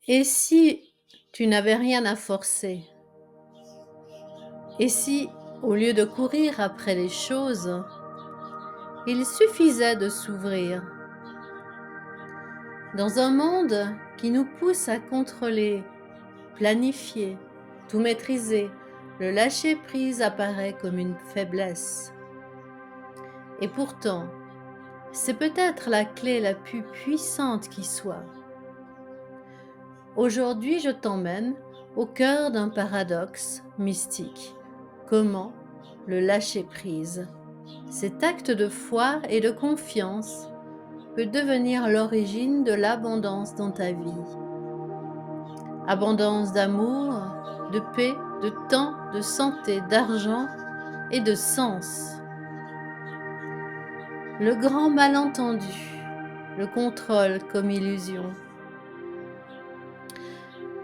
Et si tu n'avais rien à forcer? Et si, au lieu de courir après les choses, il suffisait de s'ouvrir? Dans un monde qui nous pousse à contrôler, planifier, tout maîtriser, le lâcher-prise apparaît comme une faiblesse. Et pourtant, c'est peut-être la clé la plus puissante qui soit. Aujourd'hui, je t'emmène au cœur d'un paradoxe mystique. Comment le lâcher-prise, cet acte de foi et de confiance, peut devenir l'origine de l'abondance dans ta vie. Abondance d'amour, de paix, de temps, de santé, d'argent et de sens. Le grand malentendu, le contrôle comme illusion.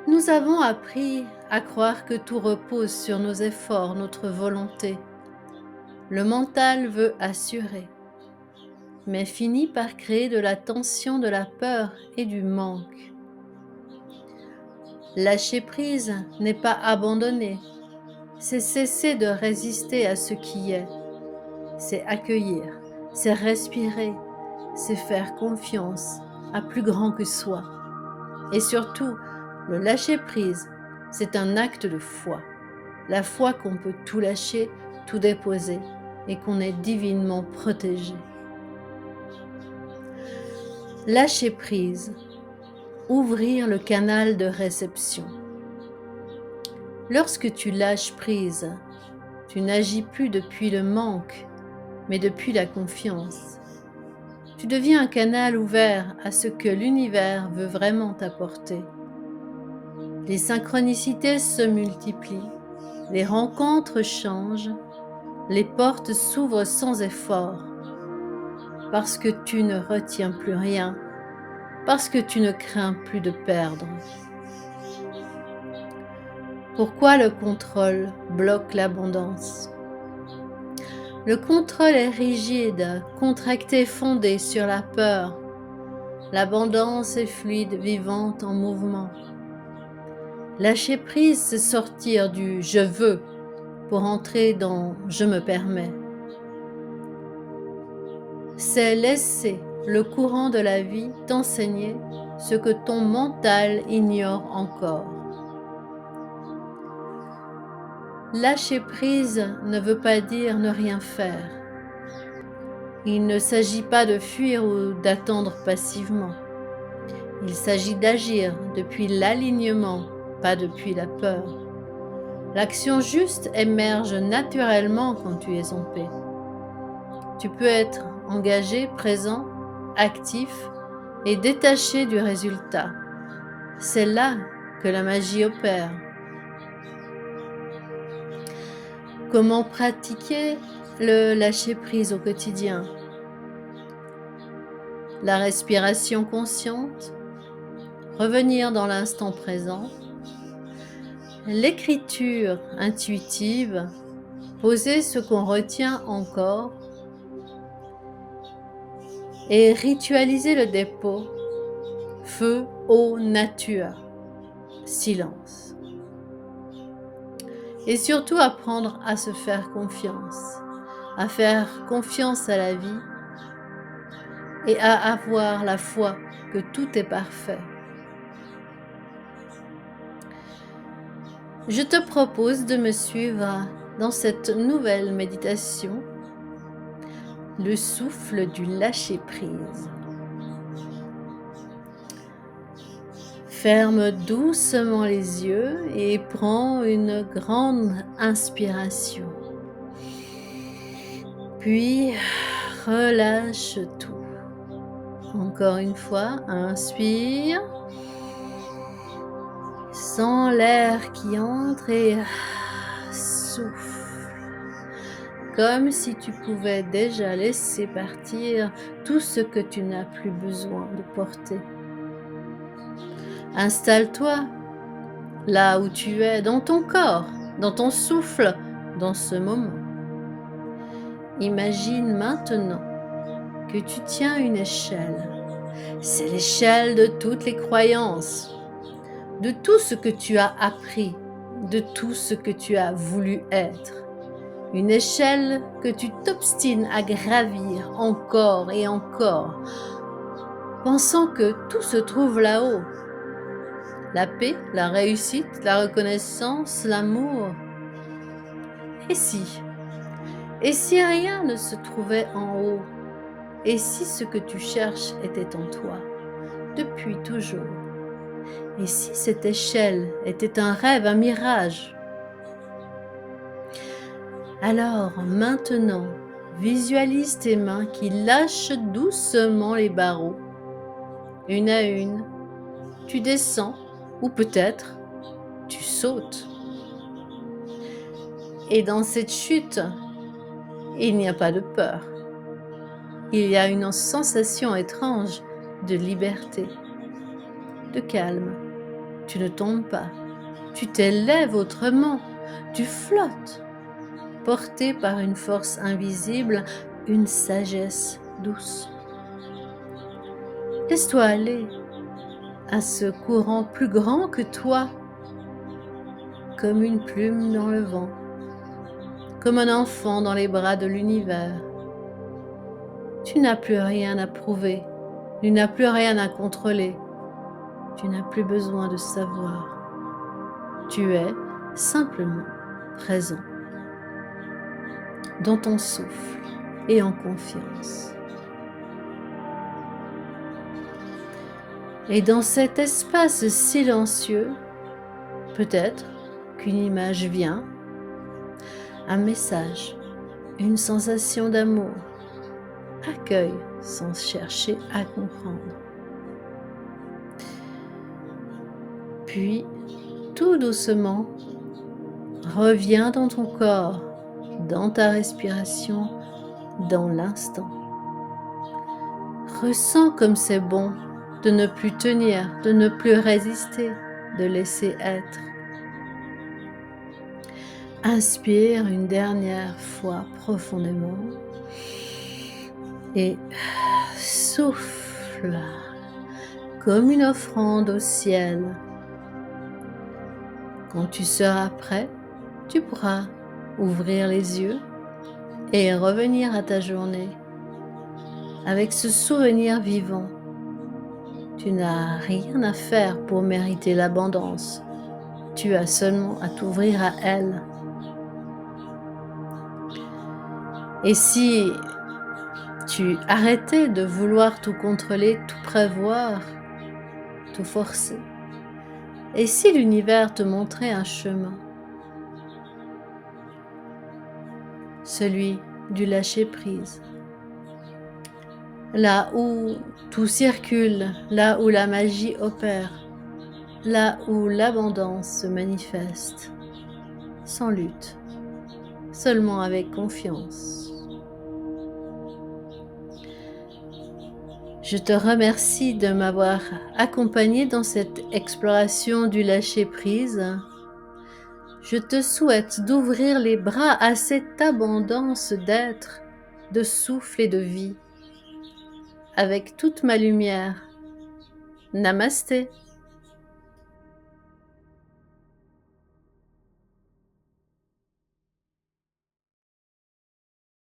Nous avons appris à croire que tout repose sur nos efforts, notre volonté. Le mental veut assurer, mais finit par créer de la tension, de la peur et du manque. Lâcher prise n'est pas abandonner, c'est cesser de résister à ce qui est. C'est accueillir, c'est respirer, c'est faire confiance à plus grand que soi. Et surtout, le lâcher prise, c'est un acte de foi. La foi qu'on peut tout lâcher, tout déposer et qu'on est divinement protégé. Lâcher prise, ouvrir le canal de réception. Lorsque tu lâches prise, tu n'agis plus depuis le manque, mais depuis la confiance. Tu deviens un canal ouvert à ce que l'univers veut vraiment t'apporter. Les synchronicités se multiplient, les rencontres changent, les portes s'ouvrent sans effort, parce que tu ne retiens plus rien, parce que tu ne crains plus de perdre. Pourquoi le contrôle bloque l'abondance? Le contrôle est rigide, contracté, fondé sur la peur. L'abondance est fluide, vivante, en mouvement. Lâcher prise, c'est sortir du « je veux » pour entrer dans « je me permets ». C'est laisser le courant de la vie t'enseigner ce que ton mental ignore encore. Lâcher prise ne veut pas dire ne rien faire. Il ne s'agit pas de fuir ou d'attendre passivement. Il s'agit d'agir depuis l'alignement, pas depuis la peur. L'action juste émerge naturellement quand tu es en paix. Tu peux être engagé, présent, actif et détaché du résultat. C'est là que la magie opère. Comment pratiquer le lâcher-prise au quotidien? La respiration consciente, revenir dans l'instant présent, l'écriture intuitive, poser ce qu'on retient encore et ritualiser le dépôt, feu, eau, nature, silence. Et surtout apprendre à se faire confiance, à faire confiance à la vie et à avoir la foi que tout est parfait. Je te propose de me suivre dans cette nouvelle méditation, le souffle du lâcher-prise. Ferme doucement les yeux et prends une grande inspiration. Puis relâche tout. Encore une fois, inspire. Sens l'air qui entre et souffle. Comme si tu pouvais déjà laisser partir tout ce que tu n'as plus besoin de porter. Installe-toi là où tu es, dans ton corps, dans ton souffle, dans ce moment. Imagine maintenant que tu tiens une échelle. C'est l'échelle de toutes les croyances. de tout ce que tu as appris, de tout ce que tu as voulu être. Une échelle que tu t'obstines à gravir encore et encore, pensant que tout se trouve là-haut. La paix, la réussite, la reconnaissance, l'amour. Et si? Et si rien ne se trouvait en haut? Et si ce que tu cherches était en toi, depuis toujours? Et si cette échelle était un rêve, un mirage? Alors maintenant, visualise tes mains qui lâchent doucement les barreaux. Une à une, tu descends, ou peut-être tu sautes. Et dans cette chute, il n'y a pas de peur. Il y a une sensation étrange de liberté, de calme. Tu ne tombes pas, tu t'élèves autrement, tu flottes, porté par une force invisible, une sagesse douce. Laisse-toi aller à ce courant plus grand que toi, comme une plume dans le vent, comme un enfant dans les bras de l'univers. Tu n'as plus rien à prouver, tu n'as plus rien à contrôler, tu n'as plus besoin de savoir. Tu es simplement présent, dans ton souffle et en confiance. Et dans cet espace silencieux, peut-être qu'une image vient, un message, une sensation d'amour. Accueille sans chercher à comprendre. Puis, tout doucement, reviens dans ton corps, dans ta respiration, dans l'instant. Ressens comme c'est bon de ne plus tenir, de ne plus résister, de laisser être. Inspire une dernière fois profondément et souffle comme une offrande au ciel. Quand tu seras prêt, tu pourras ouvrir les yeux et revenir à ta journée avec ce souvenir vivant. Tu n'as rien à faire pour mériter l'abondance. Tu as seulement à t'ouvrir à elle. Et si tu arrêtais de vouloir tout contrôler, tout prévoir, tout forcer? Et si l'univers te montrait un chemin? Celui du lâcher-prise. Là où tout circule, là où la magie opère, là où l'abondance se manifeste, sans lutte, seulement avec confiance. Je te remercie de m'avoir accompagné dans cette exploration du lâcher-prise. Je te souhaite d'ouvrir les bras à cette abondance d'être, de souffle et de vie, avec toute ma lumière. Namasté.